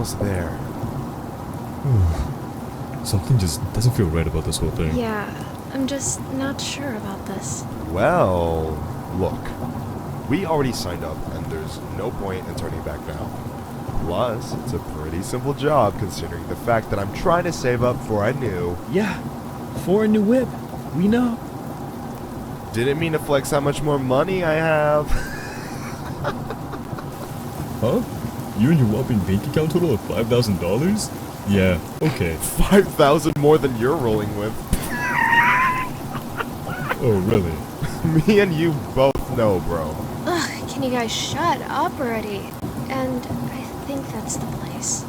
almost there. Something just doesn't feel right about this whole thing. Yeah, I'm just not sure about this. Well, look. We already signed up, and there's no point in turning back now. Plus, it's a pretty simple job considering the fact that I'm trying to save up for a new... Yeah, for a new whip. We know. Didn't mean to flex how much more money I have. Huh? You and your whopping bank account total of $5,000? Yeah, okay. 5,000 more than you're rolling with. Oh, really? Me and you both know, bro. Ugh, can you guys shut up already? And I think that's the place.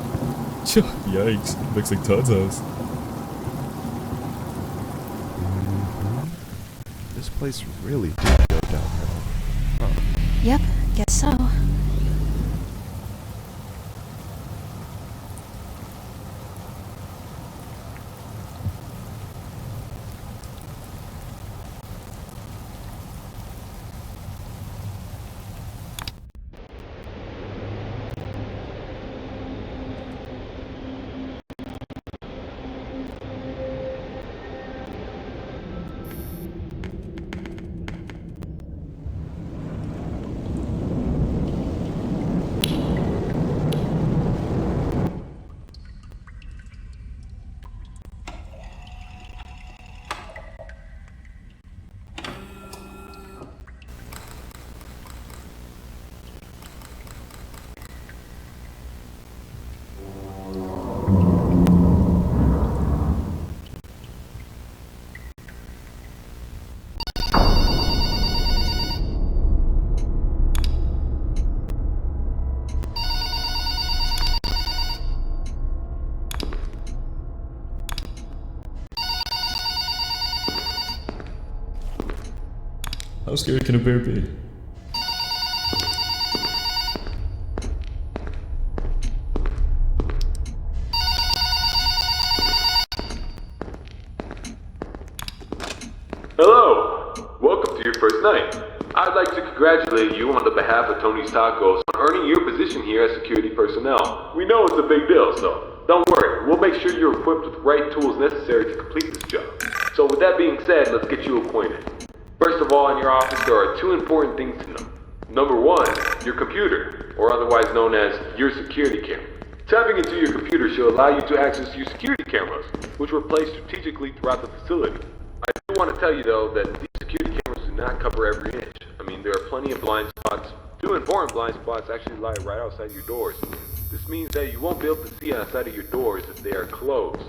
Yikes, looks like Todd's house. This place really did go downhill. Huh. Yep, guess so. How scary can a bear be? Hello! Welcome to your first night. I'd like to congratulate you on the behalf of Tony's Tacos on earning your position here as security personnel. We know it's a big deal, so don't worry. We'll make sure you're equipped with the right tools necessary to complete this job. So with that being said, let's get you acquainted. First of all, in your office, there are two important things to know. Number one, your computer, or otherwise known as your security camera. Tapping into your computer should allow you to access your security cameras, which were placed strategically throughout the facility. I do want to tell you, though, that these security cameras do not cover every inch. I mean, there are plenty of blind spots. Two important blind spots actually lie right outside your doors. This means that you won't be able to see outside of your doors if they are closed.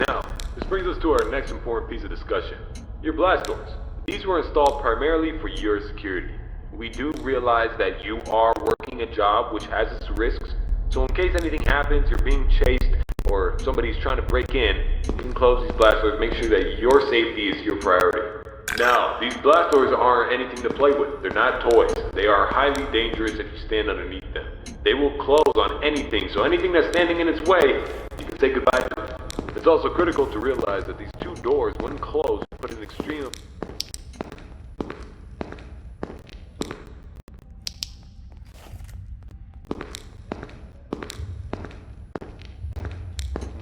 Now, this brings us to our next important piece of discussion. Your blast doors. These were installed primarily for your security. We do realize that you are working a job which has its risks, so in case anything happens, you're being chased, or somebody's trying to break in, you can close these blast doors, make sure that your safety is your priority. Now, these blast doors aren't anything to play with. They're not toys. They are highly dangerous if you stand underneath them. They will close on anything, so anything that's standing in its way, you can say goodbye to it. It's also critical to realize that these two doors, when closed, put an extreme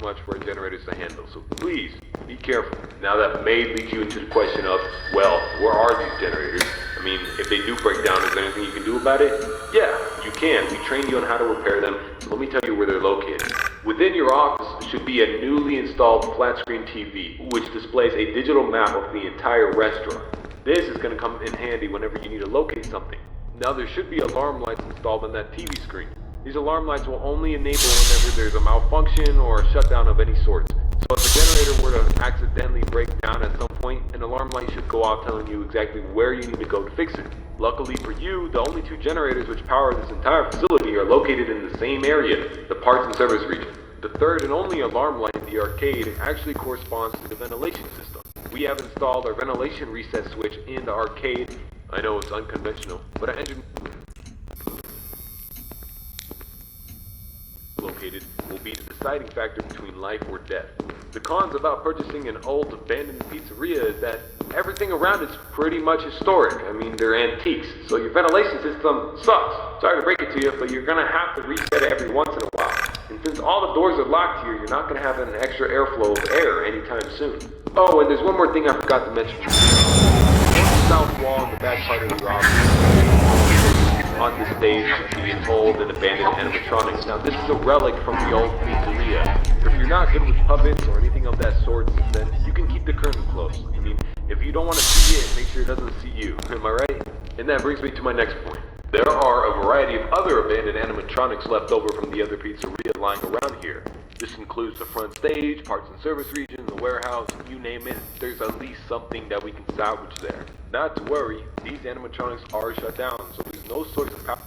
much for our generators to handle, so please be careful. Now that may lead you into the question of, well, where are these generators? I mean, if they do break down, is there anything you can do about it? Yeah, you can. We trained you on how to repair them, so let me tell you where they're located. Within your office should be a newly installed flat screen TV, which displays a digital map of the entire restaurant. This is going to come in handy whenever you need to locate something. Now there should be alarm lights installed on that TV screen. These alarm lights will only enable whenever there's a malfunction or a shutdown of any sort. So if a generator were to accidentally break down at some point, an alarm light should go off telling you exactly where you need to go to fix it. Luckily for you, the only two generators which power this entire facility are located in the same area, the parts and service region. The third and only alarm light in the arcade actually corresponds to the ventilation system. We have installed our ventilation reset switch in the arcade. I know it's unconventional, but our engine located will be the deciding factor between life or death. The cons about purchasing an old abandoned pizzeria is that everything around it's pretty much historic. I mean, they're antiques, so your ventilation system sucks. Sorry to break it to you, but you're gonna have to reset it every once in a while. And since all the doors are locked here, you're not going to have an extra airflow of air anytime soon. Oh, and there's one more thing I forgot to mention. On the south wall in the back part of the office, on the stage, the old and abandoned animatronics. Now, this is a relic from the old pizzeria. If you're not good with puppets or anything of that sort, then you can keep the curtain closed. I mean, if you don't want to see it, make sure it doesn't see you. Am I right? And that brings me to my next point. There are a variety of other abandoned animatronics left over from the other pizzeria lying around here. This includes the front stage, parts and service region, the warehouse, you name it. There's at least something that we can salvage there. Not to worry, these animatronics are shut down, so there's no source of power